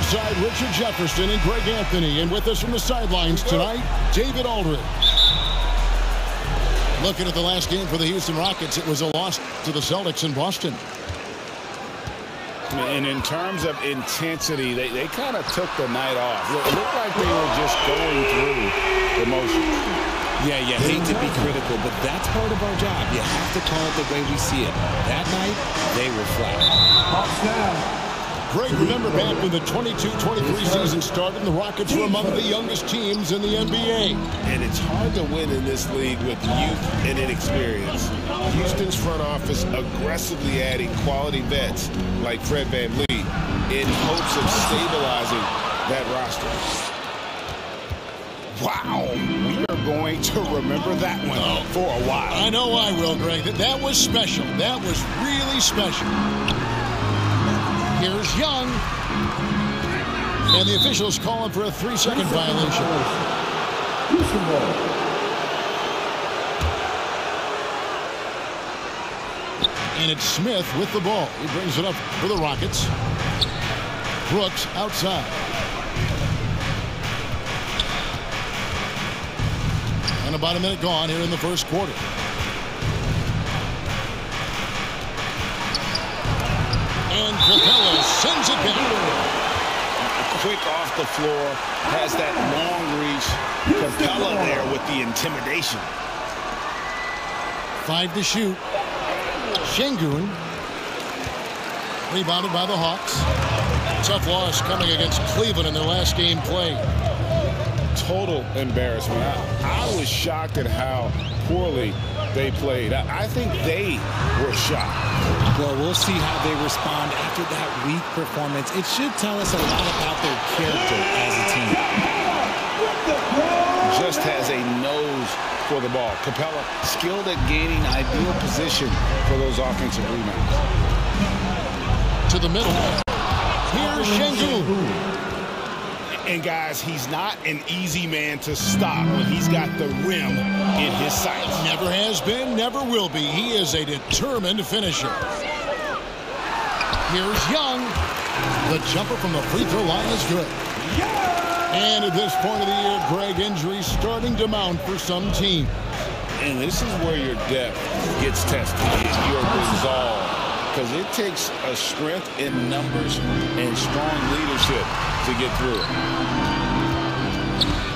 alongside Richard Jefferson and Greg Anthony. And with us from the sidelines tonight, David Aldridge. Looking at the last game for the Houston Rockets, it was a loss to the Celtics in Boston. And in terms of intensity, they kind of took the night off. It looked like they were just going through the motions. Yeah, you hate to be critical, but that's part of our job. You have to call it the way we see it. That night, they were flat. Greg, remember back when the 22-23 season started, the Rockets were among the youngest teams in the NBA. And it's hard to win in this league with youth and inexperience. Houston's front office aggressively adding quality vets like Fred VanVleet in hopes of stabilizing that roster. Wow, we are going to remember that one for a while. I know I will, Greg. That was special. That was really special. Here's Young. And the officials calling for a 3-second violation. And it's Smith with the ball. He brings it up for the Rockets. Brooks outside. And about a minute gone here in the first quarter. And Capella sends it back. Quick off the floor, has that long reach. Capella there with the intimidation. 5 to shoot. Şengün. Rebounded by the Hawks. Tough loss coming against Cleveland in their last game played. Total embarrassment. I was shocked at how poorly they played. I think they were shocked. Well, we'll see how they respond after that weak performance. It should tell us a lot about their character as a team. Just has a nose for the ball. Capella skilled at gaining ideal position for those offensive rebounds. To the middle. Here's Şengün. And guys, he's not an easy man to stop when he's got the rim in his sights. Never has been, never will be. He is a determined finisher. Here's Young. The jumper from the free throw line is good. And at this point of the year, Greg, injuries starting to mount for some teams. And this is where your depth gets tested, your resolve. Because it takes a strength in numbers and strong leadership to get through it.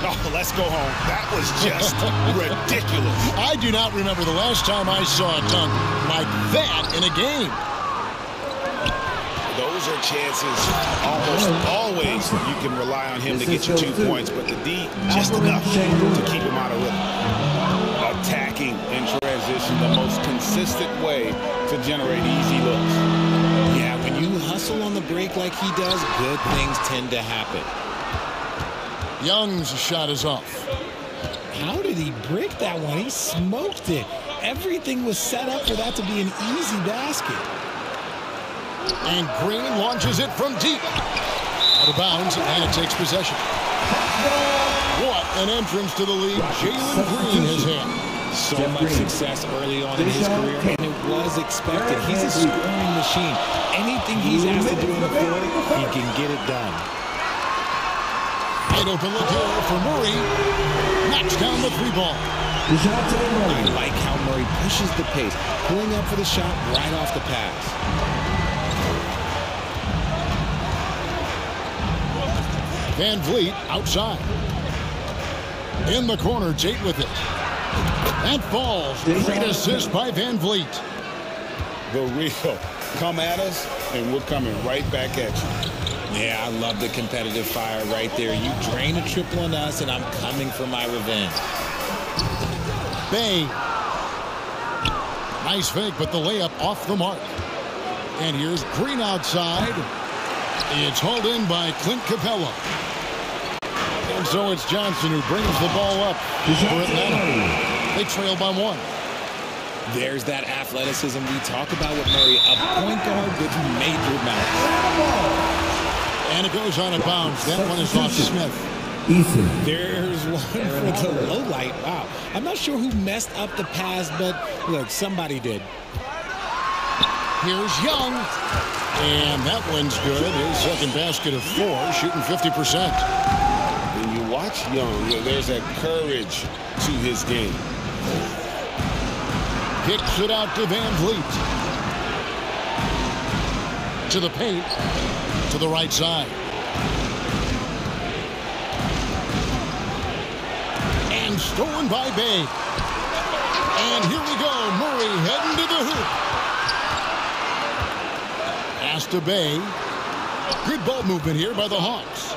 Oh, let's go home. That was just ridiculous. I do not remember the last time I saw a dunk like that in a game. Those are chances almost always you can rely on him to get you 2 points, but the D just enough to keep him out of rhythm. Attacking in transition, the most consistent way to generate easy looks. Yeah, when you hustle on the break like he does, good things tend to happen. Young's shot is off. How did he break that one? He smoked it. Everything was set up for that to be an easy basket. And Green launches it from deep. Out of bounds, and it takes possession. What an entrance to the league Jalen Green has had. So much success early on in his career, and it was expected. He's a scoring machine. Anything he's asked to do on the floor, he can get it done. Wide open look here for Murray. Knocks down the 3 ball. I like how Murray pushes the pace, pulling up for the shot right off the pass. VanVleet outside. In the corner, Tate with it. That falls. Great assist by VanVleet. The real. Come at us, and we're coming right back at you. Yeah, I love the competitive fire right there. You drain a triple on us, and I'm coming for my revenge. Bay. Nice fake, but the layup off the mark. And here's Green outside. It's hauled in by Clint Capella. And so it's Johnson who brings the ball up for Atlanta. They trail by 1. There's that athleticism we talk about with Murray, a point guard with major mouth. And it goes on and bounds. That one is off Smith. There's one for the low light. Wow. I'm not sure who messed up the pass, but look, somebody did. Here's Young. And that one's good. His second basket of 4, shooting 50%. When you watch Young, there's that courage to his game. Kicks it out to Van Vliet. To the paint. To the right side. And stolen by Bay. And here we go. Murray heading to the hoop. Pass to Bay. Good ball movement here by the Hawks.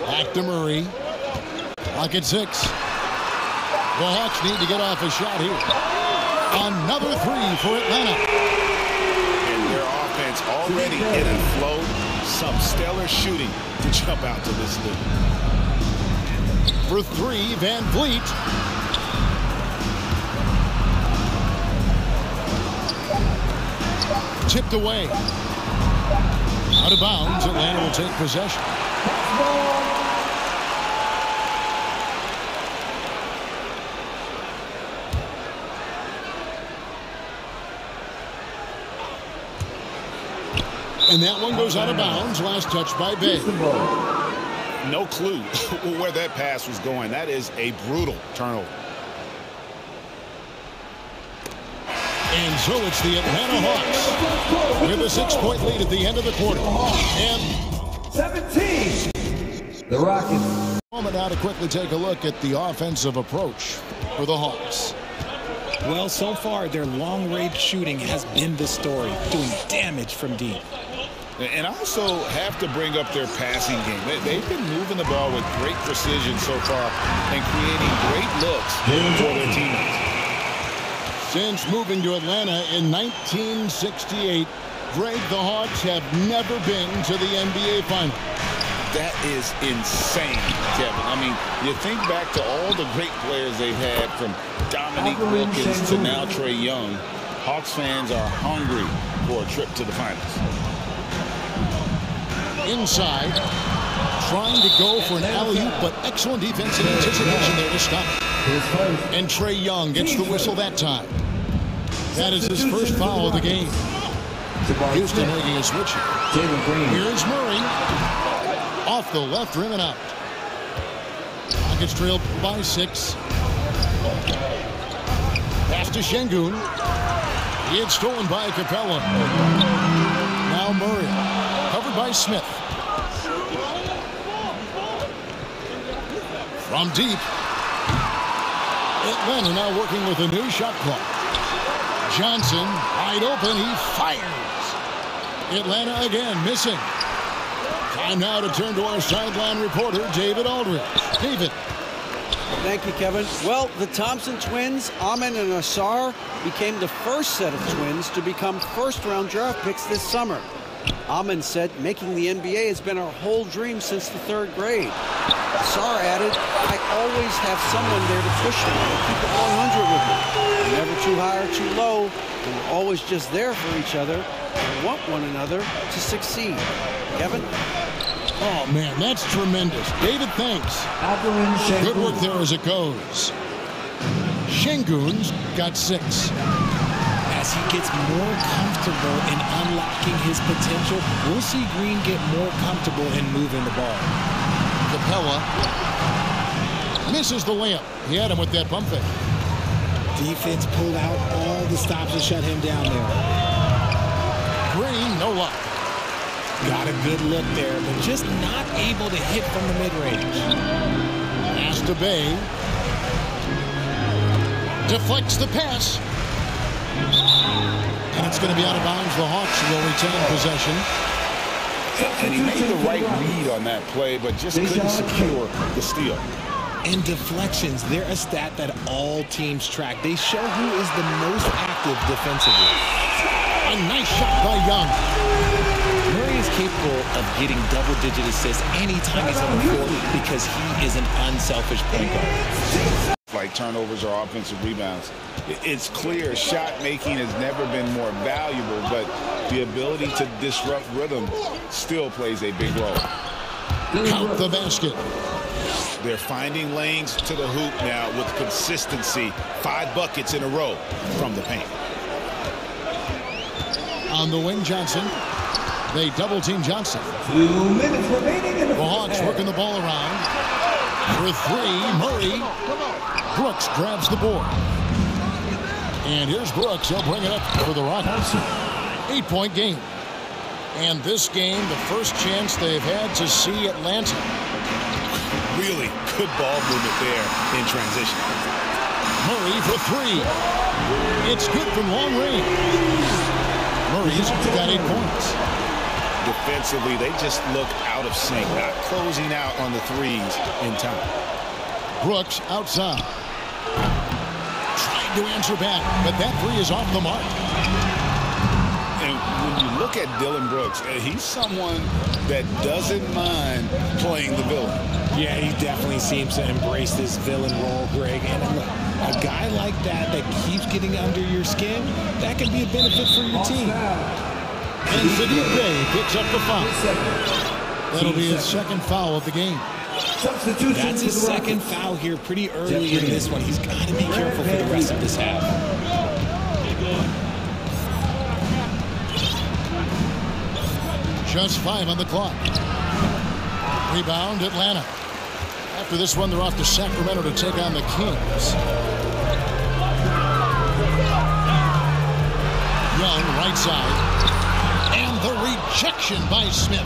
Back to Murray. Clock at 6. The Hawks need to get off a shot here. Another 3 for Atlanta. And their offense already in a flow. Some stellar shooting to jump out to this lead. For 3, Van Vliet. Tipped away. Out of bounds. Atlanta will take possession. And that one goes out of bounds. Last touch by Bay. No clue where that pass was going. That is a brutal turnover. And so it's the Atlanta Hawks with a 6-point lead at the end of the quarter. And 17. The Rockets. Moment now to quickly take a look at the offensive approach for the Hawks. Well, so far, their long-range shooting has been the story, doing damage from deep. And also have to bring up their passing game. They've been moving the ball with great precision so far and creating great looks for their teammates. Since moving to Atlanta in 1968, Greg, the Hawks have never been to the NBA Finals. That is insane, Kevin. I mean, you think back to all the great players they've had, from Dominique Wilkins to now Trae Young. Hawks fans are hungry for a trip to the finals. Inside, trying to go for an alley-oop, but excellent defense and anticipation there to stop. And Trae Young gets the whistle that time. That is his first foul of the game. Houston making a switch. Here's Murray. Off the left rim and out. Rockets trailed by 6. Pass to Şengün. It's stolen by Capella. Now Murray. Covered by Smith. From deep. Atlanta now working with a new shot clock. Johnson wide open. He fires. Atlanta again missing. Time now to turn to our sideline reporter, David Aldridge. David. Thank you, Kevin. Well, the Thompson twins, Amen and Asar, became the first set of twins to become first-round draft picks this summer. Amen said, making the NBA has been our whole dream since the 3rd grade. Asar added, I always have someone there to push me and keep it 100 with me. We're never too high or too low, and we're always just there for each other and want one another to succeed. Kevin? Oh, man, that's tremendous. David, thanks. Good work there as it goes. Şengün's got 6. As he gets more comfortable in unlocking his potential, we'll see Green get more comfortable in moving the ball. Capella misses the layup. He had him with that pump fake. Defense pulled out all the stops to shut him down there. Green, no luck. Got a good look there, but just not able to hit from the mid-range. Pass to Bay. Deflects the pass. And it's going to be out of bounds. The Hawks will retain possession. And he made the right read on that play, but just couldn't secure the steal. And deflections, they're a stat that all teams track. They show who is the most active defensively. A nice shot by Young. Murray is capable of getting double-digit assists anytime he's on the floor because he is an unselfish point guard. Like turnovers or offensive rebounds. It's clear shot making has never been more valuable, but the ability to disrupt rhythm still plays a big role. Count the basket. They're finding lanes to the hoop now with consistency. 5 buckets in a row from the paint. On the wing, Johnson. They double-team Johnson. 2 minutes remaining in the Hawks working the ball around. For 3, Murray. Brooks grabs the board. And here's Brooks. He'll bring it up for the Rockets. 8-point game. And this game, the first chance they've had to see Atlanta. Really good ball movement there in transition. Murray for 3. It's good from long range. Murray's got 8 points. Defensively, they just look out of sync, not closing out on the threes in time. Brooks outside. Trying to answer back, but that 3 is off the mark. And when you look at Dylan Brooks, he's someone that doesn't mind playing the villain. Yeah, he definitely seems to embrace this villain role, Greg. And look, a guy like that keeps getting under your skin, that can be a benefit for your team. And Sadiq picks up the foul. That'll be his second foul of the game. That's his second foul here pretty early in this one. He's got to be careful for the rest of this half. Just 5 on the clock. Rebound, Atlanta. After this one, they're off to Sacramento to take on the Kings. Young, right side. And the rejection by Smith.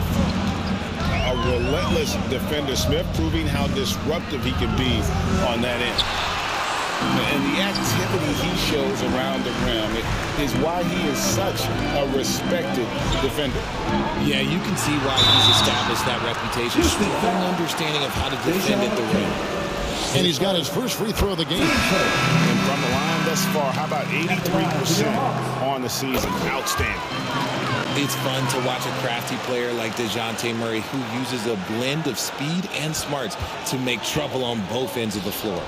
A relentless defender. Smith proving how disruptive he can be on that end. And the activity he shows around the rim is why he is such a respected defender. Yeah, you can see why he's established that reputation. Strong understanding of how to defend at the rim. And he's got his first free throw of the game. And from the line thus far, how about 83% on the season? Outstanding. It's fun to watch a crafty player like DeJounte Murray who uses a blend of speed and smarts to make trouble on both ends of the floor.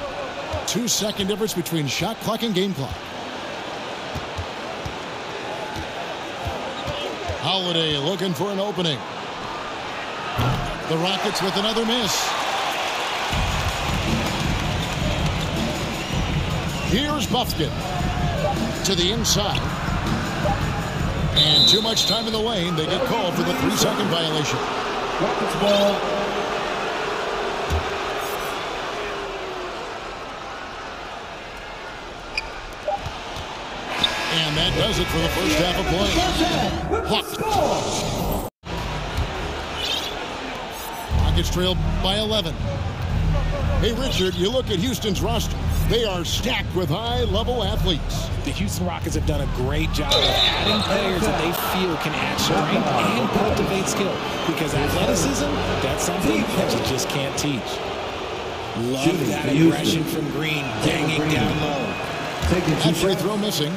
2-second difference between shot clock and game clock. Holiday looking for an opening. The Rockets with another miss. Here's Buffkin to the inside. And too much time in the lane. They get called for the 3-second violation. Rockets ball. And that does it for the first half of play. Hawks. Rockets trailed by 11. Hey, Richard, you look at Houston's roster. They are stacked with high-level athletes. The Houston Rockets have done a great job of adding players that they feel can add strength and cultivate skill. Because athleticism, that's something that you just can't teach. Love that aggression from Green, banging down low. That free throw missing.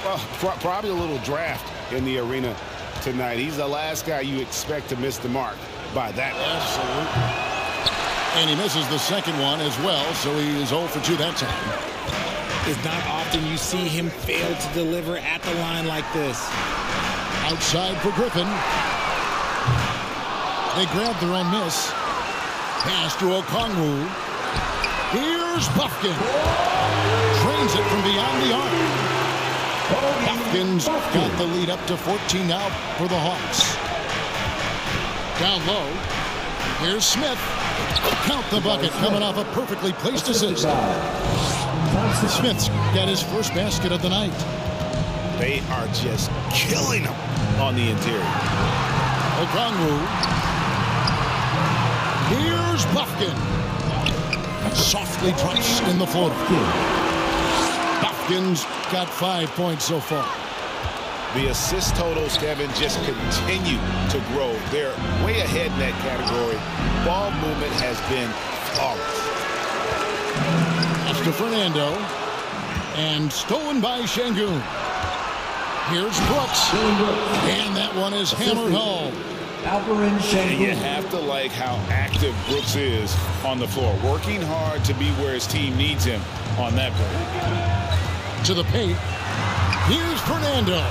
Well, probably a little draft in the arena tonight. He's the last guy you expect to miss the mark by that. Absolutely. And he misses the second one as well, so he is 0 for 2 that time. It's not often you see him fail to deliver at the line like this. Outside for Griffin. They grab their own miss. Pass to Okongwu. Here's Buffkin. Trains it from beyond the arc. Buffkin's got the lead up to 14 now for the Hawks. Down low. Here's Smith. Count the bucket coming off a perfectly placed assist. Smith's got his first basket of the night. They are just killing him on the interior. Okongwu. Here's Buffkin. Softly drops in the floater. Buffkin's got 5 points so far. The assist totals, Kevin, just continue to grow. They're way ahead in that category. Ball movement has been flawless. After Fernando. And stolen by Şengün. Here's Brooks. And that one is hammered home. And you have to like how active Brooks is on the floor. Working hard to be where his team needs him on that break. To the paint. Here's Fernando.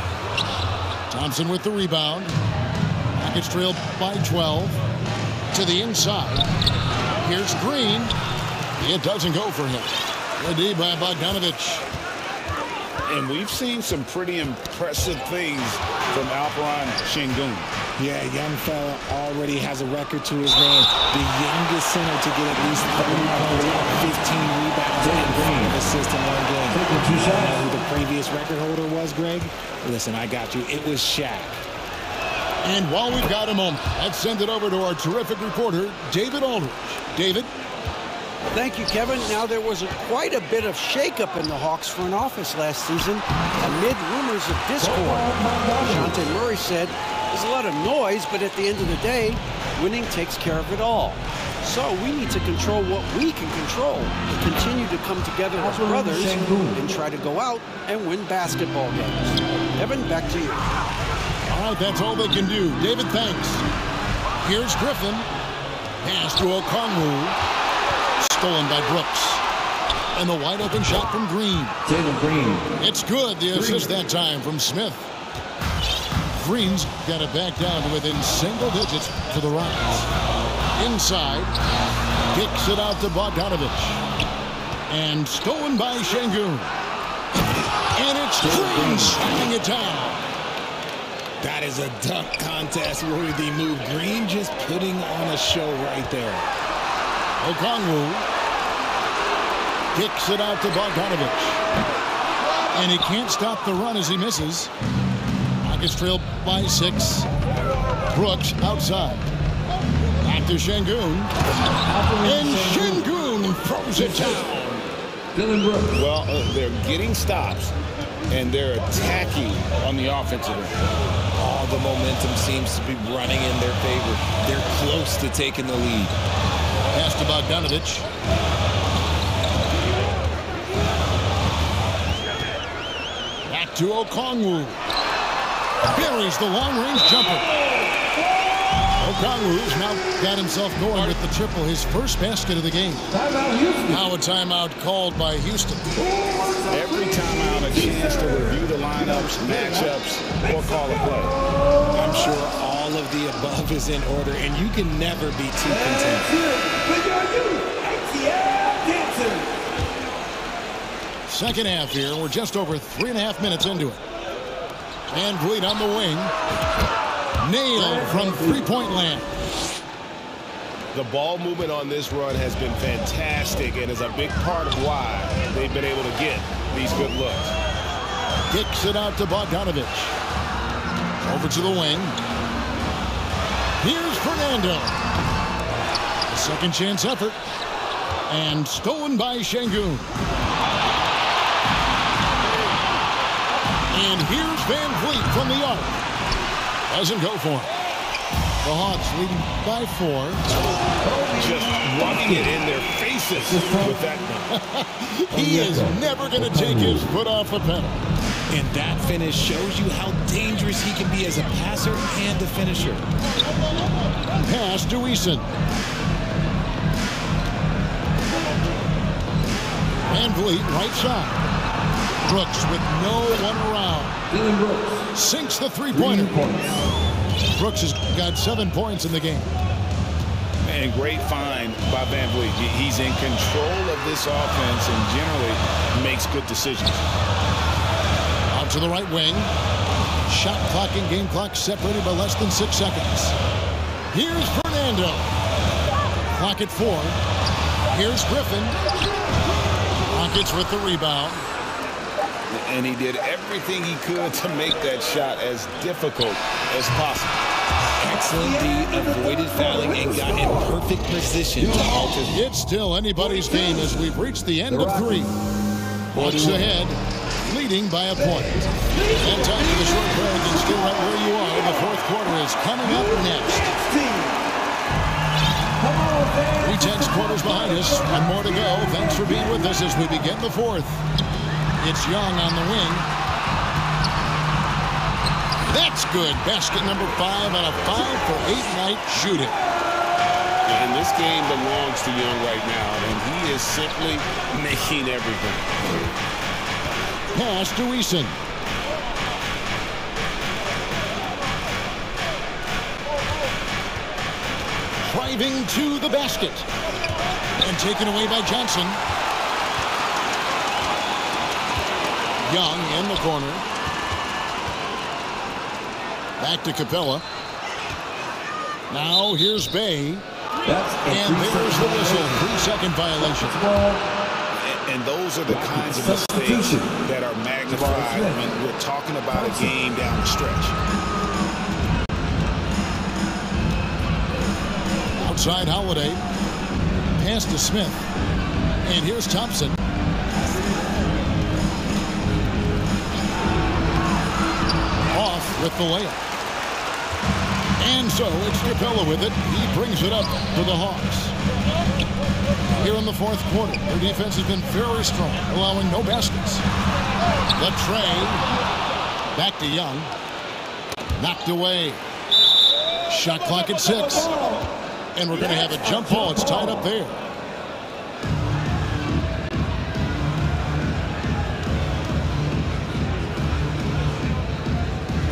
Thompson with the rebound. Rockets trailed by 12. To the inside. Here's Green. It doesn't go for him. Good D by Bogdanovich. And we've seen some pretty impressive things from Alperen Şengün. Yeah, young fella already has a record to his name. The youngest center to get at least 30 points, 15 rebounds, and 5 assists in one game. You know who the previous record holder was, Greg? Listen, I got you. It was Shaq. And while we've got a moment, let's send it over to our terrific reporter, David Aldridge. David? Thank you, Kevin. Now, there was quite a bit of shakeup in the Hawks front office last season amid rumors of discord. Dejounte Murray said, there's a lot of noise, but at the end of the day, winning takes care of it all. So we need to control what we can control and continue to come together as brothers and try to go out and win basketball games. Kevin, back to you. All right, that's all they can do. David, thanks. Here's Griffin. Pass to Okongwu. Stolen by Brooks. And the wide open shot from Green. Jalen Green. It's good. The assist that time from Smith. Green's got it back down to within single digits for the Rockets. Inside. Kicks it out to Bogdanovich. And stolen by Şengün. And it's Green shutting it down. That is a dunk contest worthy move. Green just putting on a show right there. Okongwu kicks it out to Bogdanovich. And he can't stop the run as he misses. Rockets trail by 6. Brooks outside. Back to Şengün. And Şengün throws it down. Dylan Brooks. Well, they're getting stops, and they're attacking on the offensive end. All the momentum seems to be running in their favor. They're close to taking the lead. Pass to Bogdanovich. Back to Okongwu. Buries the long-range jumper. Okongwu's now got himself going with the triple, his first basket of the game. Timeout Houston. Now a timeout called by Houston. Every timeout, a chance to review the lineups, matchups, or call a play. I'm sure all of the above is in order, and you can never be too content. Second half here. We're just over 3.5 minutes into it. Van Vliet on the wing. Nailed from three-point land. The ball movement on this run has been fantastic and is a big part of why they've been able to get these good looks. Kicks it out to Bogdanovich. Over to the wing. Here's Fernando. A second chance effort. And stolen by Şengün. And here's Van Vliet from the arc. Doesn't go for him. The Hawks leading by 4. Just rubbing it in their faces with that one. He is never going to take his foot off the pedal. And that finish shows you how dangerous he can be as a passer and a finisher. Pass to Eason. Van Vliet, right side. Brooks with no one around. Dylan Brooks. Sinks the three-pointer. Brooks has got 7 points in the game. Man, great find by Van Vliet. He's in control of this offense and generally makes good decisions. Out to the right wing. Shot clock and game clock separated by less than 6 seconds. Here's Fernando. Clock at 4. Here's Griffin. Rockets with the rebound. And he did everything he could to make that shot as difficult as possible. Excellent D, avoided fouling and got in perfect position to alter. It's still anybody's game as we've reached the end of 3. Hawks ahead, leading by a point. And time for the short break, and still right where you are. The fourth quarter is coming up next. 3 quarters behind us, and more to go. Thanks for being with us as we begin the fourth. It's Young on the wing. That's good. Basket number 5 on a 5-for-8 night shooting. And this game belongs to Young right now, and he is simply making everything. Pass to Eason. driving to the basket. And taken away by Johnson. Young in the corner. Back to Capella. Now here's Bay. And there's the whistle. 3-second violation. And those are the kinds of mistakes that are magnified when we're talking about a game down the stretch. Outside Holiday. Pass to Smith. And here's Thompson. Off with the layup. And so it's Capella with it. He brings it up to the Hawks. Here in the fourth quarter, their defense has been very strong, allowing no baskets. The Trae. Back to Young. Knocked away. Shot clock at 6. And we're going to have a jump ball. It's tied up there.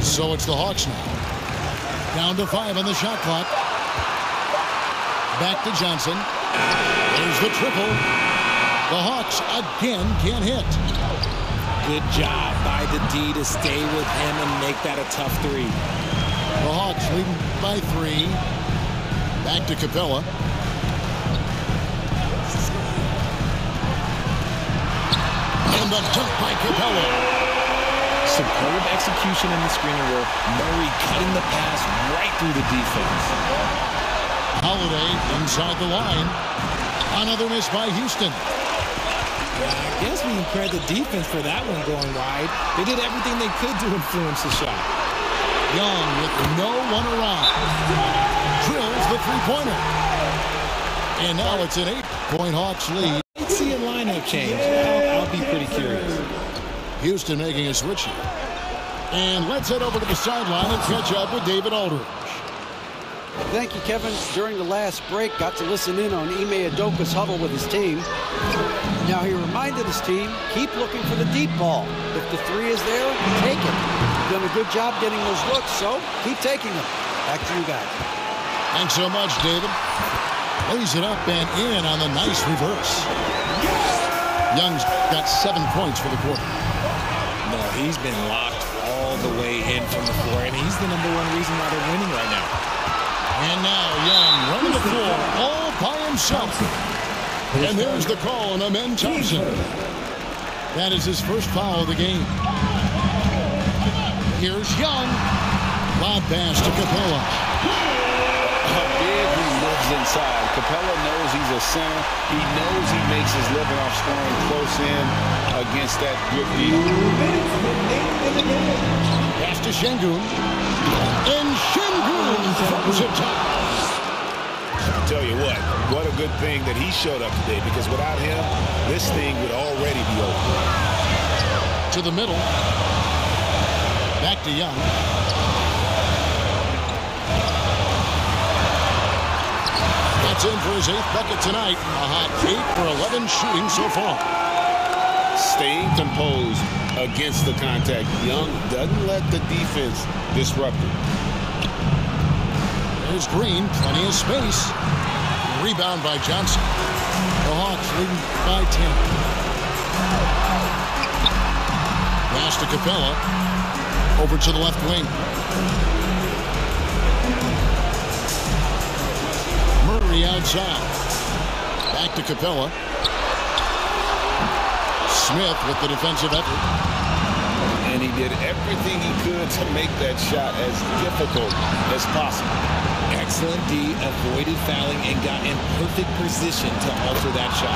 So it's the Hawks now. Down to 5 on the shot clock. Back to Johnson. There's the triple. The Hawks again can't hit. Good job by the D to stay with him and make that a tough 3. The Hawks leading by 3. Back to Capella. And the dunk by Capella. Superb execution in the screening roll. Murray cutting the pass right through the defense. Holiday inside the line. Another miss by Houston. I guess we can credit the defense for that one going wide. They did everything they could to influence the shot. Young with no one around. Drills the three-pointer. And now it's an 8-point Hawks lead. Let's see a lineup change. I'll be pretty curious. Houston making a switch here. And let's head over to the sideline and catch up with David Aldridge. Thank you, Kevin. During the last break, got to listen in on Ime Udoka's huddle with his team. Now he reminded his team, keep looking for the deep ball. If the 3 is there, take it. You've done a good job getting those looks, so keep taking them. Back to you guys. Thanks so much, David. Lays it up and in on the nice reverse. Young's got 7 points for the quarter. No, he's been locked all the way in from the floor, and he's the #1 reason why they're winning right now. And now Young running the floor all by himself. And there's the call on Amen Thompson. That is his first foul of the game. Here's Young. Lob pass to Capella. How big he lives inside. Capella knows he's a center. He knows he makes his living off scoring close in against that good D. Pass to Şengün. And Şengün throws it top. I'll tell you what a good thing that he showed up today, because without him, this thing would already be over. To the middle. Back to Young. That's in for his 8th bucket tonight. A hot 8 for 11 shooting so far. Staying composed against the contact. Young doesn't let the defense disrupt it. There's Green, plenty of space. Rebound by Johnson. The Hawks leading by 10. Pass to Capella. Over to the left wing. Murray outside. Back to Capella. Smith with the defensive effort. And he did everything he could to make that shot as difficult as possible. Excellent D, avoided fouling and got in perfect position to alter that shot.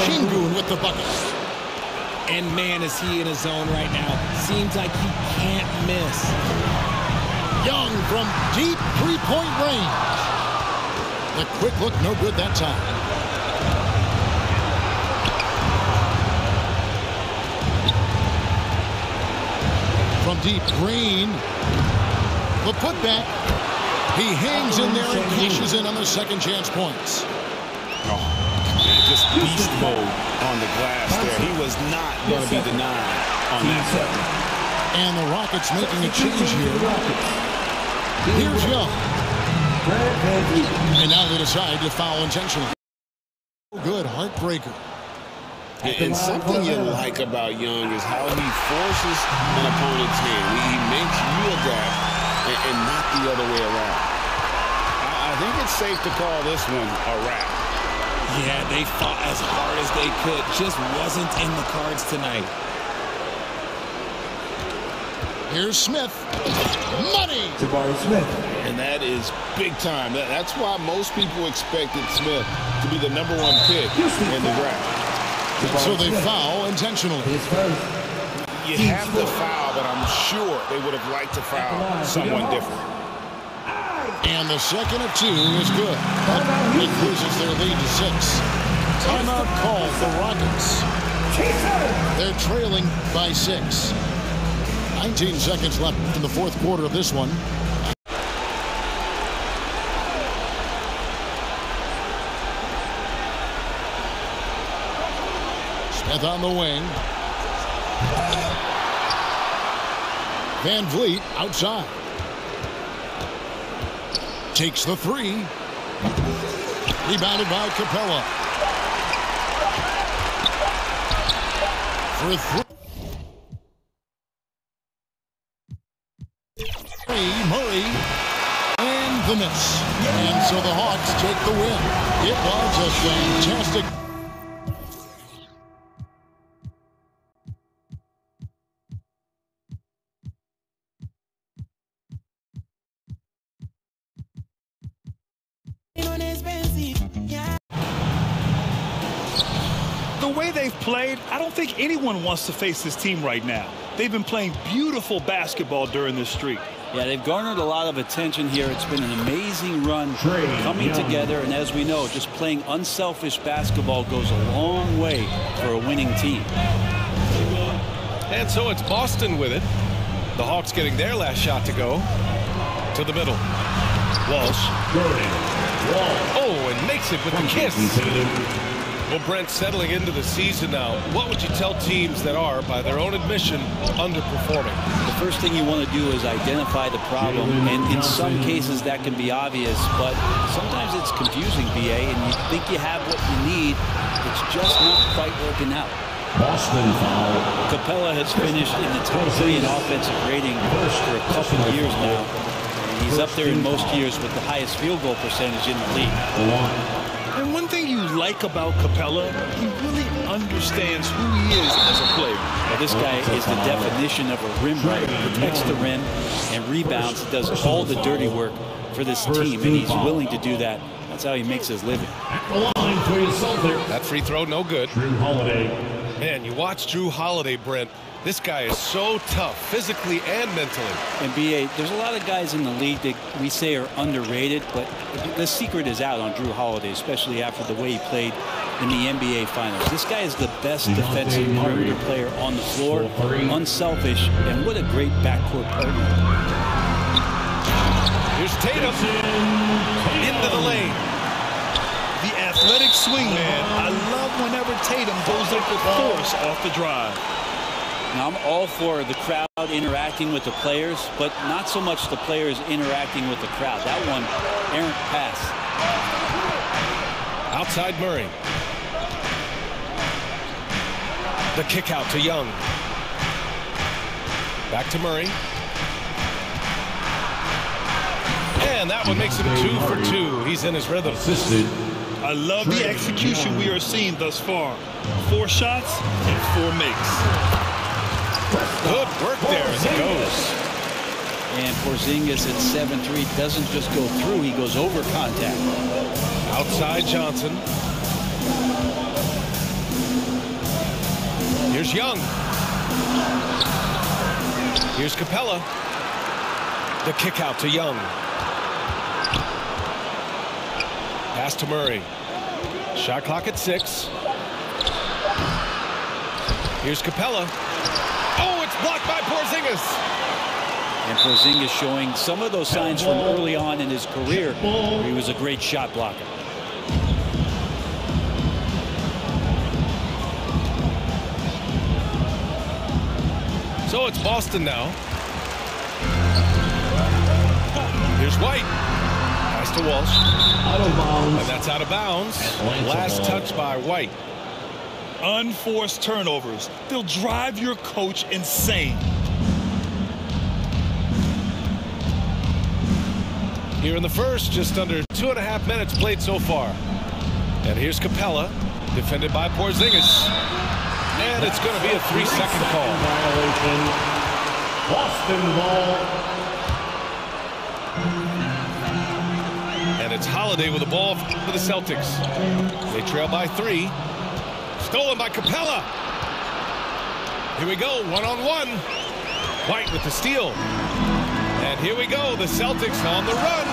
Şengün with the bucket. And man, is he in a zone right now. Seems like he can't miss. Young from deep three-point range. The quick look, no good that time. From deep, Green. The putback. He hangs in there and cashes in on the second chance points. Oh, man, just beast mode on the glass there. He was not going to be denied on that play. And the Rockets making a change here. Here's Young. And now they decide to foul intentionally. Good heartbreaker. And something you like about Young is how he forces an opponent's hand. He makes you adapt and not the other way around. I think it's safe to call this one a wrap. Yeah, they fought as hard as they could. Just wasn't in the cards tonight. Here's Smith. Money! Jabari Smith. And that is big time. That's why most people expected Smith to be the #1 pick in the draft. So they foul intentionally. You have to foul, but I'm sure they would have liked to foul someone different. And the second of 2 is good. That increases their lead to 6. Timeout called the Rockets. They're trailing by 6. 19 seconds left in the fourth quarter of this one. Smith on the wing. Van Vliet outside. Takes the 3. Rebounded by Capella. For 3, Murray. And the miss. And so the Hawks take the win. It was a fantastic. The way they've played, I don't think anyone wants to face this team right now. They've been playing beautiful basketball during this streak. Yeah, they've garnered a lot of attention here. It's been an amazing run coming Young. together. And as we know, just playing unselfish basketball goes a long way for a winning team. And so it's Boston with it. The Hawks getting their last shot to go. To the middle. Walsh. Oh, and makes it with the kiss. Well, Brent, settling into the season now, what would you tell teams that are, by their own admission, underperforming? The first thing you want to do is identify the problem. And in some cases, that can be obvious. But sometimes it's confusing, BA, and you think you have what you need. It's just not quite working out. Boston foul. Capella has finished in the top 3 in offensive rating for a couple of years now. And he's up there in most years with the highest field goal percentage in the league. And one thing you like about Capella, he really understands who he is as a player. Well, this guy is the definition of a rim runner. Protects the rim and rebounds. Does all the dirty work for this team, and he's willing to do that. That's how he makes his living. That free throw, no good. Jrue Holiday. Man, you watch Jrue Holiday, Brent. This guy is so tough, physically and mentally. And BA, there's a lot of guys in the league that we say are underrated, but the secret is out on Jrue Holiday, especially after the way he played in the NBA Finals. This guy is the best defensive perimeter player on the floor, unselfish, and what a great backcourt partner. Here's Tatum into the lane. The athletic swingman. I love whenever Tatum goes up with force off the drive. Now, I'm all for the crowd interacting with the players, but not so much the players interacting with the crowd. That one, errant pass. Outside Murray. The kick out to Young. Back to Murray. And that one makes him 2 for 2. He's in his rhythm. I love the execution we are seeing thus far. 4 shots and 4 makes. Good work there as it goes. And Porzingis at 7'3" doesn't just go through, he goes over contact. Outside Johnson. Here's Young. Here's Capella. The kick out to Young. Pass to Murray. Shot clock at 6. Here's Capella. Oh, it's blocked by Porzingis. And Porzingis showing some of those signs from early on in his career where he was a great shot blocker. So it's Boston now. Here's White. Pass to Walsh. Out of bounds. And that's out of bounds. Last touch by White. Unforced turnovers. They'll drive your coach insane. Here in the first, just under 2.5 minutes played so far. And here's Capella, defended by Porzingis. And it's going to be a 3-second call. Violation. Boston ball. And it's Holiday with the ball for the Celtics. They trail by 3. Stolen by Capella. Here we go, one-on-one. White with the steal. And here we go, the Celtics on the run.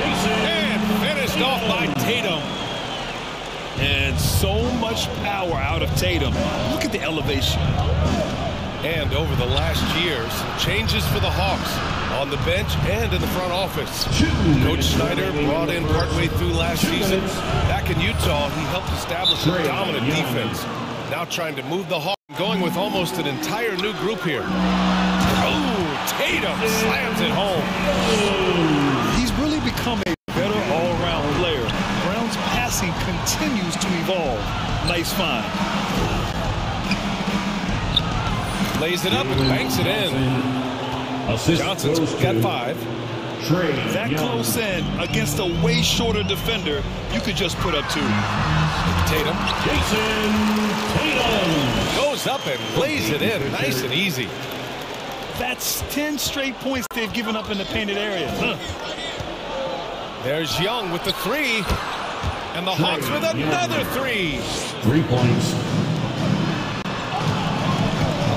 And finished off by Tatum. And so much power out of Tatum. Look at the elevation. And over the last year, some changes for the Hawks on the bench and in the front office. Coach Snyder brought in partway through last season. Back in Utah, he helped establish a dominant defense. Now trying to move the Hawks, going with almost an entire new group here. Oh, Tatum slams it home. He's really become a better all-around player. Brown's passing continues to evolve. Nice find. Lays it up and banks it in. Johnson's got 5. That close in against a way shorter defender, you could just put up 2. Tatum. Goes up and lays it in. Nice and easy. That's 10 straight points they've given up in the painted area. There's Young with the 3. And the Hawks with another 3. 3 points.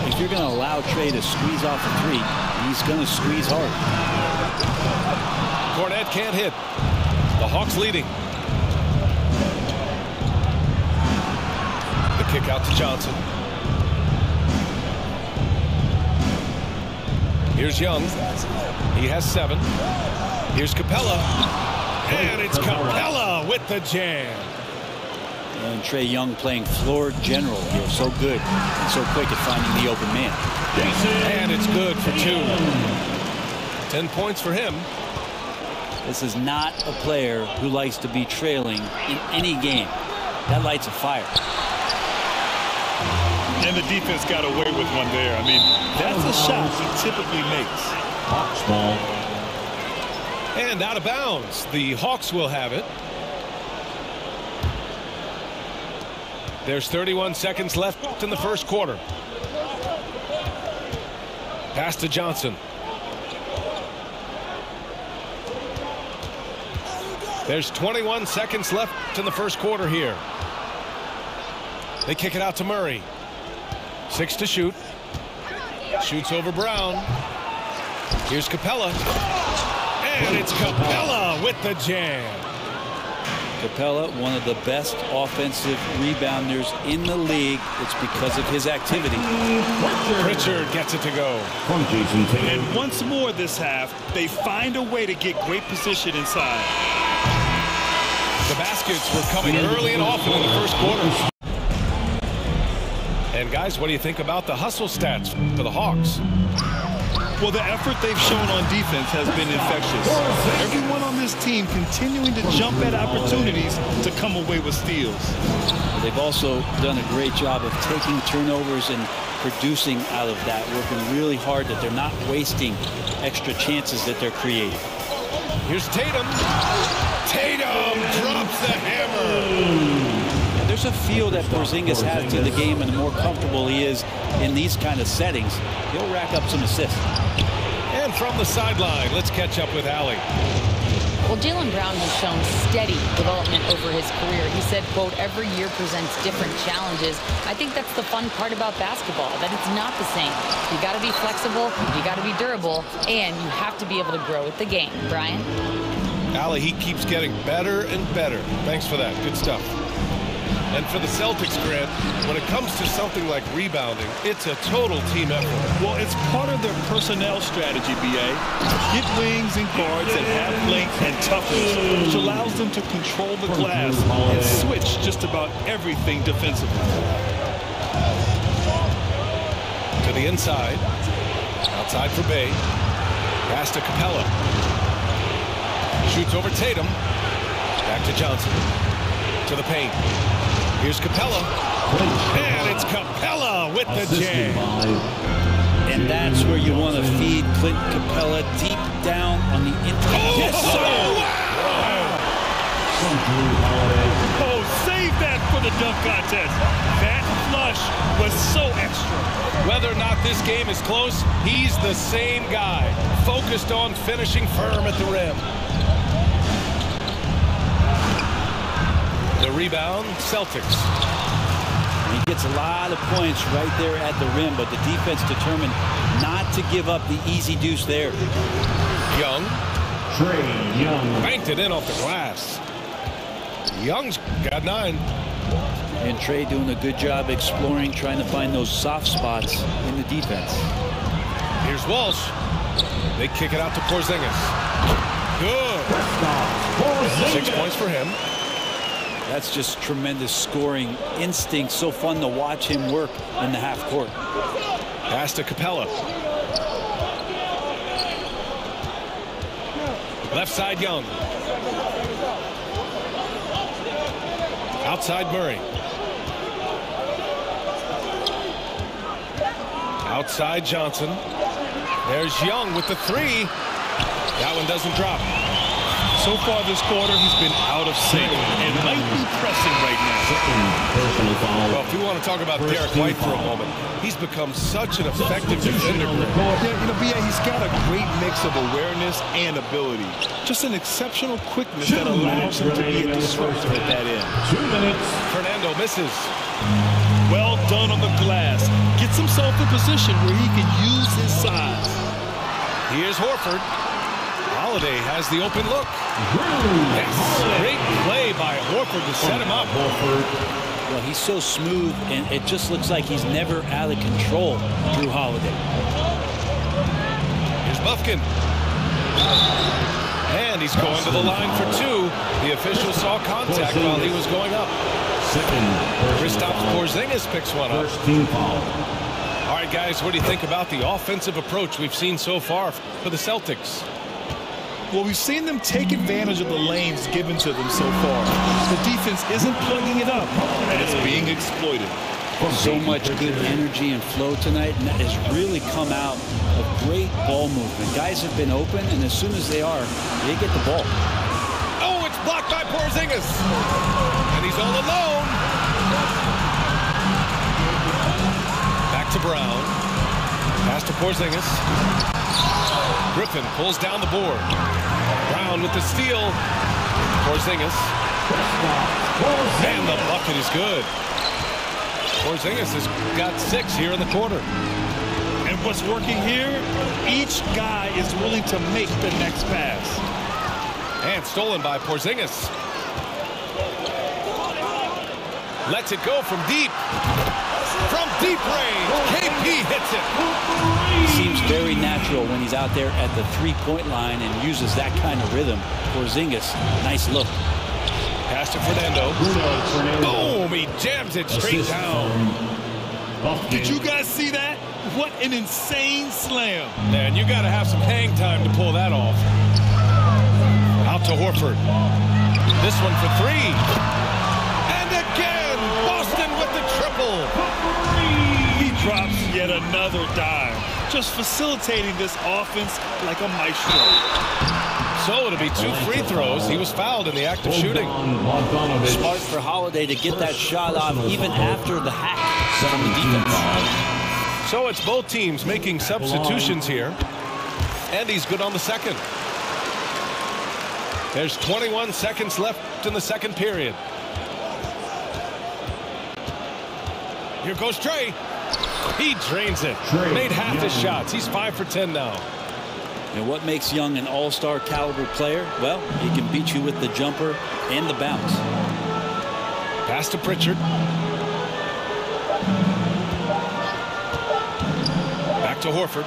If you're going to allow Trae to squeeze off a 3, he's going to squeeze hard. Cornette can't hit. The Hawks leading. The kick out to Johnson. Here's Young. He has 7. Here's Capella. And it's Capella with the jam. And Trae Young playing floor general here. So good and so quick at finding the open man. And it's good for 2. 10 points for him. This is not a player who likes to be trailing in any game. That lights a fire. And the defense got away with one there. I mean, that's a shot he typically makes. Hawks ball. And out of bounds. The Hawks will have it. There's 31 seconds left in the first quarter. Pass to Johnson. There's 21 seconds left in the first quarter here. They kick it out to Murray. 6 to shoot. Shoots over Brown. Here's Capella. And it's Capella with the jam. Capella, one of the best offensive rebounders in the league. It's because of his activity. Pritchard gets it to go. And once more this half, they find a way to get great position inside. The baskets were coming early and often in the first quarter. And guys, what do you think about the hustle stats for the Hawks? Well, the effort they've shown on defense has been infectious. Everyone on this team continuing to jump at opportunities to come away with steals. They've also done a great job of taking turnovers and producing out of that, working really hard that they're not wasting extra chances that they're creating. Here's Tatum. Tatum drops the hammer. There's a feel that Porzingis has to the game, and the more comfortable he is in these kind of settings, he'll rack up some assists. And from the sideline, let's catch up with Allie. Well, Jaylen Brown has shown steady development over his career. He said, quote, every year presents different challenges. I think that's the fun part about basketball, that it's not the same. You got to be flexible, you got to be durable, and you have to be able to grow with the game. Brian? Allie, he keeps getting better and better. Thanks for that. Good stuff. And for the Celtics, Grant, when it comes to something like rebounding, it's a total team effort. Well, it's part of their personnel strategy, B.A. Get wings and guards that have length and toughness, which allows them to control the glass and switch just about everything defensively. To the inside. Outside for Bay. Pass to Capella. Shoots over Tatum. Back to Johnson. To the paint. Here's Capella. And it's Capella with the jam. And that's where you want to feed Clint Capella deep down on the inside. Oh, yes, sir. Oh, save that for the dunk contest. That flush was so extra. Whether or not this game is close, he's the same guy, focused on finishing firm at the rim. The rebound, Celtics. He gets a lot of points right there at the rim, but the defense determined not to give up the easy deuce there. Young. Trae Young. Banked it in off the glass. Young's got 9. And Trae doing a good job exploring, trying to find those soft spots in the defense. Here's Walsh. They kick it out to Porzingis. Good. 6 points for him. That's just tremendous scoring instinct. So fun to watch him work in the half court. Pass to Capella. Left side Young. Outside Murray. Outside Johnson. There's Young with the 3. That one doesn't drop. So far this quarter, he's been out of sync and might be pressing right now. Well, if we want to talk about Derek White for a moment, he's become such an effective defender. Yeah, B.A., he's got a great mix of awareness and ability. Just an exceptional quickness that allows him to be a disruptor at that end. 2 minutes. Fernando misses. Well done on the glass. Gets himself in position where he can use his size. Here's Horford. Holiday has the open look. Yes, great play by Horford to set him up. Well, he's so smooth, and it just looks like he's never out of control, Drew Holiday. Here's Buffkin. And he's going to the line for 2. The official saw contact while he was going up. Kristaps Porzingis picks one up. First team foul. All right, guys, what do you think about the offensive approach we've seen so far for the Celtics? Well, we've seen them take advantage of the lanes given to them so far. The defense isn't plugging it up, and it's being exploited. So much good energy and flow tonight, and that has really come out of great ball movement. Guys have been open, and as soon as they are, they get the ball. Oh, it's blocked by Porzingis. And he's all alone. Back to Brown. Pass to Porzingis. Griffin pulls down the board. Brown with the steal. Porzingis. And the bucket is good. Porzingis has got 6 here in the quarter. And what's working here, each guy is willing to make the next pass. And stolen by Porzingis. Lets it go from deep. From deep range, KP hits it. Seems very natural when he's out there at the three-point line and uses that kind of rhythm. Porzingis, nice look. Pass to Fernando. Boom, he jams it straight down. Did you guys see that? What an insane slam. Man, you got to have some hang time to pull that off. Out to Horford. This one for 3. And again, Boston with the triple. He drops yet another dime, just facilitating this offense like a maestro. So it'll be 2 free throws. He was fouled in the act of shooting. Smart for Holiday to get that shot off even after the hack from the defense. So it's both teams making substitutions here. And he's good on the second. There's 21 seconds left in the second period. Here goes Trae. He drains it. Made half his shots. He's 5 for 10 now. And what makes Young an all-star caliber player? Well, he can beat you with the jumper and the bounce. Pass to Pritchard. Back to Horford.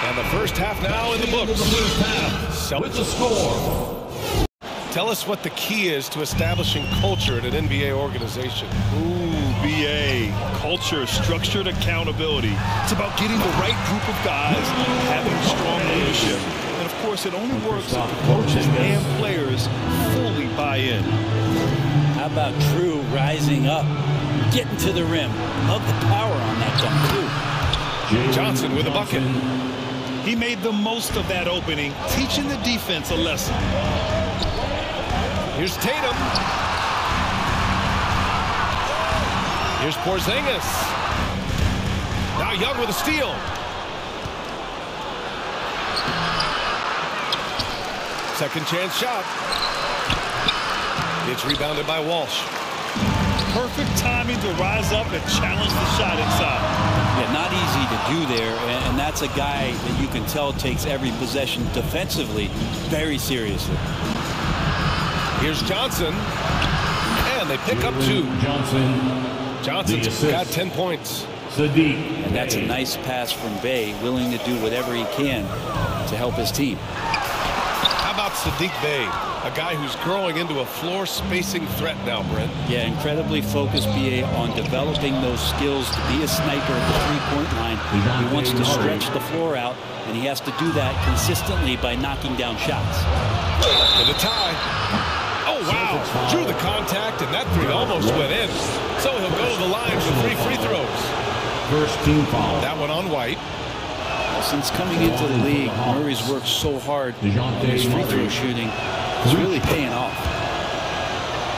And the first half now in the books. With the score. Tell us what the key is to establishing culture at an NBA organization. Ooh, BA. Culture, structured accountability. It's about getting the right group of guys, having strong leadership, and of course, it only works if the coaches and players fully buy in. How about Trae rising up, getting to the rim? Love the power on that dunk, too. Johnson with a bucket. He made the most of that opening, teaching the defense a lesson. Here's Tatum. Here's Porzingis. Now Young with a steal. Second chance shot. It's rebounded by Walsh. Perfect timing to rise up and challenge the shot inside. Yeah, not easy to do there, and that's a guy that you can tell takes every possession defensively very seriously. Here's Johnson, and they pick up 2. Johnson's got 10 points. And that's a nice pass from Bey, willing to do whatever he can to help his team. How about Sadiq Bey, a guy who's growing into a floor spacing threat now, Brent? Yeah, incredibly focused, BA, on developing those skills to be a sniper at the three-point line. He wants to stretch the floor out, and he has to do that consistently by knocking down shots. For the tie. Oh, wow. Drew the contact, and that 3 almost went in. So he'll go to the line for 3 free throws. First team foul. That one on White. Since coming into the league, Murray's worked so hard on his free throw shooting. It's really paying off.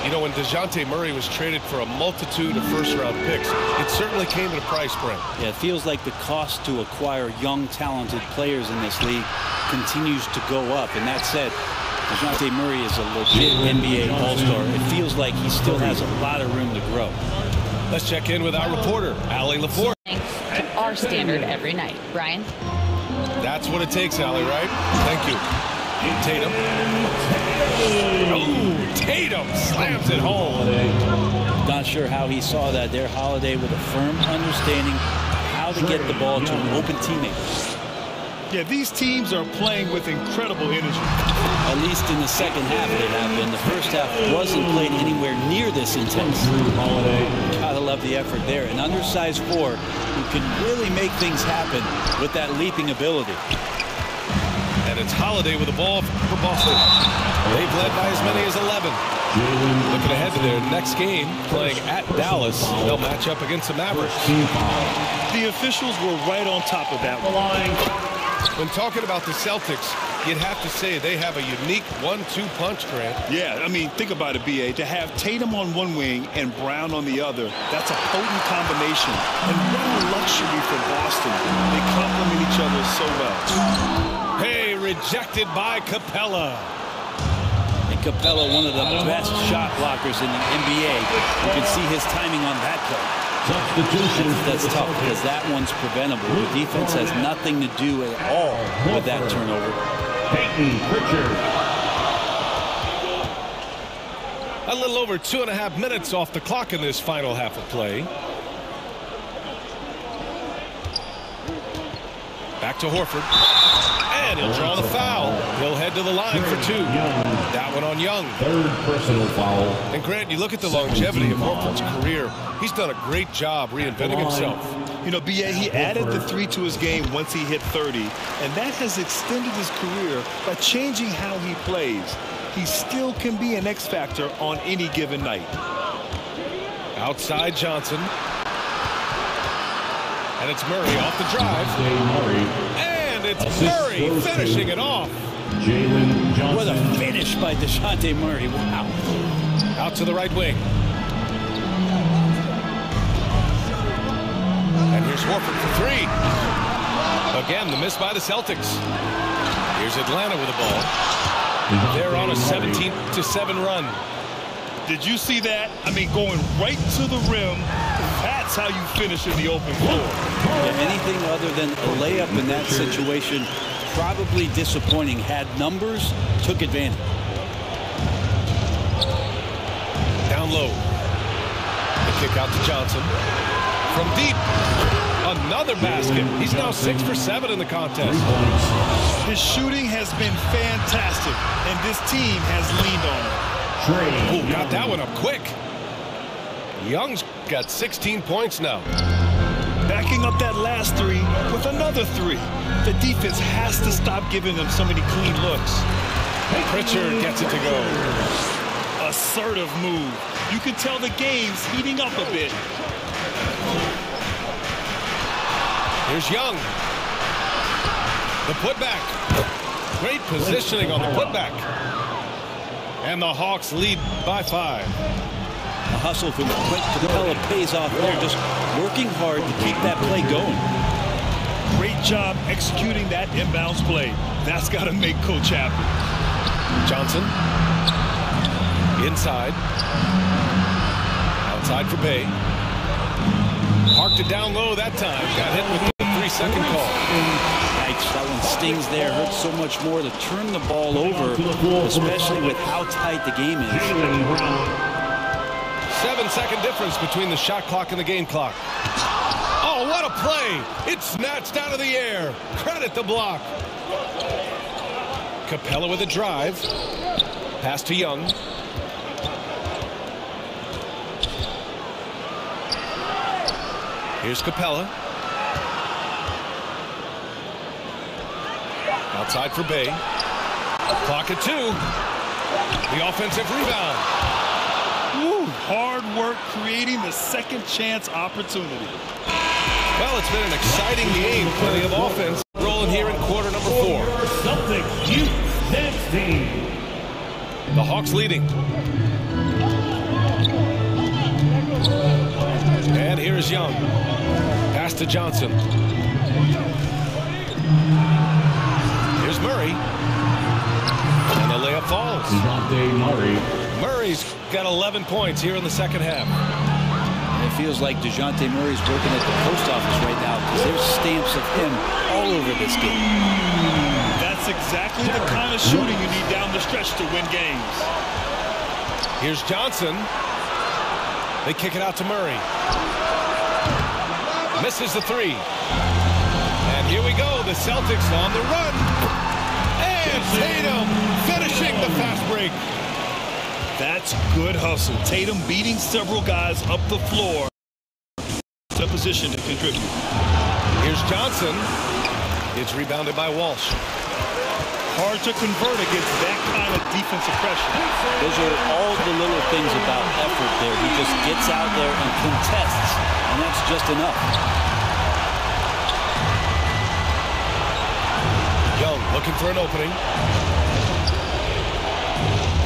You know, when DeJounte Murray was traded for a multitude of first-round picks, it certainly came at a price, Brent. Yeah, it feels like the cost to acquire young, talented players in this league continues to go up. And that said, DeJounte Murray is a legit NBA All-Star. It feels like he still has a lot of room to grow. Let's check in with our reporter, Allie LaForce. To our standard every night. Brian? That's what it takes, Allie, right? Thank you. Tatum. Oh, Tatum slams it home. Not sure how he saw that there. Holiday with a firm understanding how to get the ball to an open teammate. Yeah, these teams are playing with incredible energy. At least in the second half they have been. The first half wasn't played anywhere near this intense. Gotta love the effort there. An undersized 4 who can really make things happen with that leaping ability. And it's Holiday with the ball for Boston. They've led by as many as 11. Looking ahead to their next game, playing at Dallas. They'll match up against the Mavericks. The officials were right on top of that one. When talking about the Celtics, you'd have to say they have a unique 1-2 punch, Grant. Yeah, I mean, think about it, B.A. To have Tatum on one wing and Brown on the other, that's a potent combination. And what a luxury for Boston. They complement each other so well. Hey, rejected by Capella. And Capella, one of the best shot blockers in the NBA. You can see his timing on that play. That's tough because that one's preventable. The defense has nothing to do at all with that turnover. A little over 2.5 minutes off the clock in this final half of play. Back to Horford. And he'll draw the foul. He'll head to the line for 2. That one on Young. Third personal foul. And Grant, you look at the longevity of Horford's career. He's done a great job reinventing himself. You know, B.A., he added the 3 to his game once he hit 30, and that has extended his career by changing how he plays. He still can be an X factor on any given night. Outside Johnson. And it's Murray off the drive. And it's Murray finishing it off. What a finish by DeJounte Murray. Wow. Out to the right wing. And here's Horford for 3. Again, the miss by the Celtics. Here's Atlanta with the ball. They're on a 17-7 run. Did you see that? I mean, going right to the rim. That's how you finish in the open floor. Yeah, anything other than a layup in that situation, probably disappointing. Had numbers, took advantage. Down low. The kick out to Johnson. From deep. Another basket. He's now 6 for 7 in the contest. His shooting has been fantastic, and this team has leaned on it. Ooh, got that one up quick. Young's got 16 points now. Backing up that last three with another three. The defense has to stop giving them so many clean looks. Pritchard gets it to go. Assertive move. You can tell the game's heating up a bit. Here's Young. The putback. Great positioning on the putback. And the Hawks lead by 5. The hustle from Clint Capella pays off there, just working hard to keep that play going. Great job executing that inbounds play. That's got to make Coach happy. Johnson. Inside. Outside for Bay. Parked it down low that time. Got hit with the 3-second call. Yikes, that one stings there. Hurts so much more to turn the ball over, especially with how tight the game is. 7-second difference between the shot clock and the game clock. Oh, what a play! It's snatched out of the air. Credit the block. Capella with a drive. Pass to Young. Here's Capella. Outside for Bay. Clock at 2. The offensive rebound. Woo, hard work creating the second chance opportunity. Well, it's been an exciting game. Plenty of offense rolling here in quarter number 4. Celtics Youth Dance Team. The Hawks leading. And here's Young. Pass to Johnson. Here's Murray. And the layup falls. Murray's got 11 points here in the second half. It feels like DeJounte Murray's working at the post office right now because there's stamps of him all over this game. That's exactly the kind of shooting you need down the stretch to win games. Here's Johnson. They kick it out to Murray. Misses the 3. And here we go. The Celtics on the run. And Tatum finishing the fast break. That's good hustle. Tatum beating several guys up the floor. To position to contribute. Here's Johnson. It's rebounded by Walsh. Hard to convert against that kind of defensive pressure. Those are all the little things about effort there. He just gets out there and contests, and that's just enough. Young looking for an opening.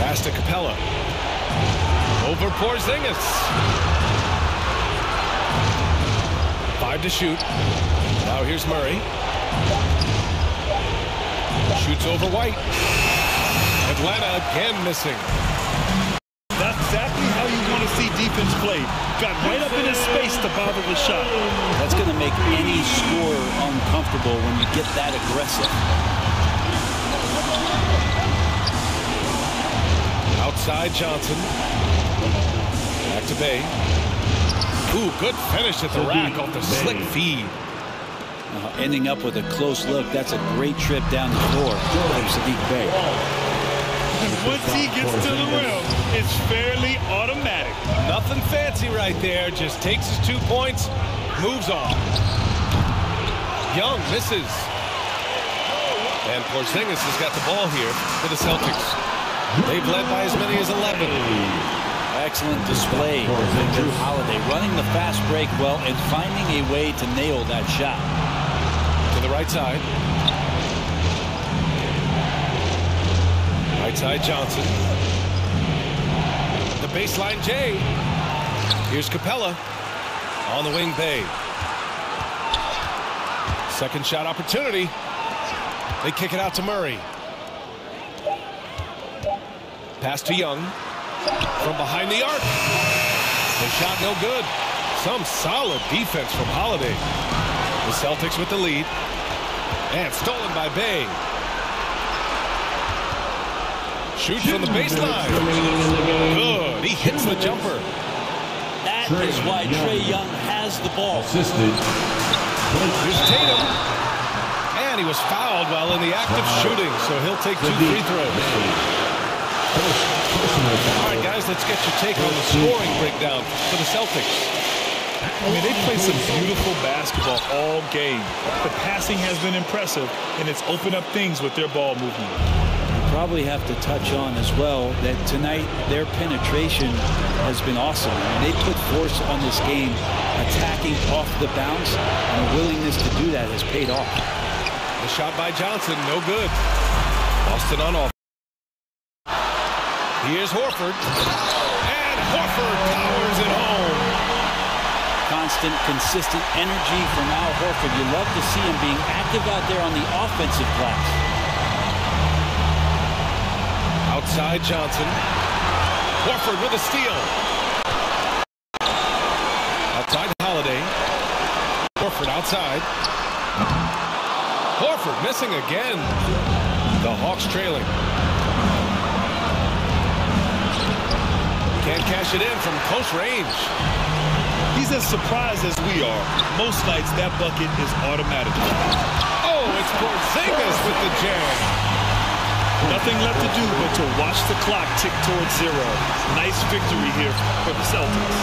Pass to Capella. Over Porzingis. 5 to shoot. Now here's Murray. Shoots over White. Atlanta again missing. That's exactly how you want to see defense played. Got right up in his space to bother the shot. That's going to make any scorer uncomfortable when you get that aggressive. Outside Johnson. Back to Bay. Ooh, good finish at the rack off the slick feed. Ending up with a close look. That's a great trip down the floor from Sadiq Bey. Once he gets to the rim, it's fairly automatic. Nothing fancy right there. Just takes his 2 points, moves on. Young misses. And Porzingis has got the ball here for the Celtics. They've led by as many as 11. Excellent display from Drew Holiday, running the fast break well and finding a way to nail that shot. To the right side. Right side Johnson. The baseline Jay. Here's Capella. On the wing Bay. Second shot opportunity. They kick it out to Murray. Pass to Young. From behind the arc. The shot no good. Some solid defense from Holiday. The Celtics with the lead. And stolen by Bay. Shoots from the baseline. Good. He hits the jumper. That is why Trae Young has the ball. Assisted. Here's Tatum. And he was fouled while in the act of shooting, so he'll take 2 free throws. All right, guys, let's get your take on the scoring breakdown for the Celtics. I mean, they play some beautiful basketball all game. The passing has been impressive, and it's opened up things with their ball movement. Probably have to touch on as well that tonight their penetration has been awesome. I mean, they put force on this game, attacking off the bounce, and a willingness to do that has paid off. The shot by Johnson, no good. Boston on off. Here's Horford. And Horford powers it home. Constant, consistent energy from Al Horford. You love to see him being active out there on the offensive glass. Outside Johnson. Horford with a steal. Outside Holiday. Horford outside. Horford missing again. The Hawks trailing. Can't cash it in from close range. He's as surprised as we are. Most nights that bucket is automatic. Oh, it's Porzingis with the jam. Nothing left to do but to watch the clock tick towards 0. Nice victory here for the Celtics.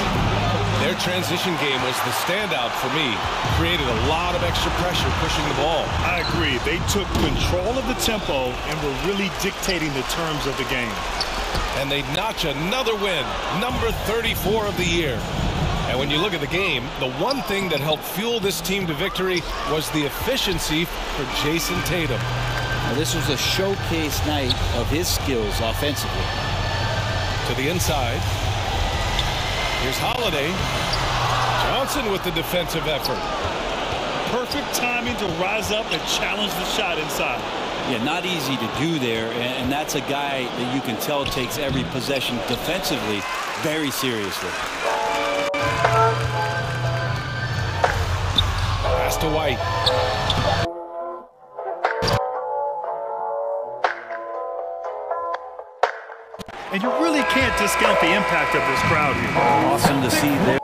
Their transition game was the standout for me. Created a lot of extra pressure pushing the ball. I agree. They took control of the tempo and were really dictating the terms of the game. And they notch another win, number 34 of the year. And when you look at the game, the one thing that helped fuel this team to victory was the efficiency for Jason Tatum. Now, this was a showcase night of his skills offensively. To the inside. Here's Holiday. Johnson with the defensive effort. Perfect timing to rise up and challenge the shot inside. Yeah, not easy to do there, and that's a guy that you can tell takes every possession defensively very seriously. Pass to White. And you really can't discount the impact of this crowd here. Awesome to see there.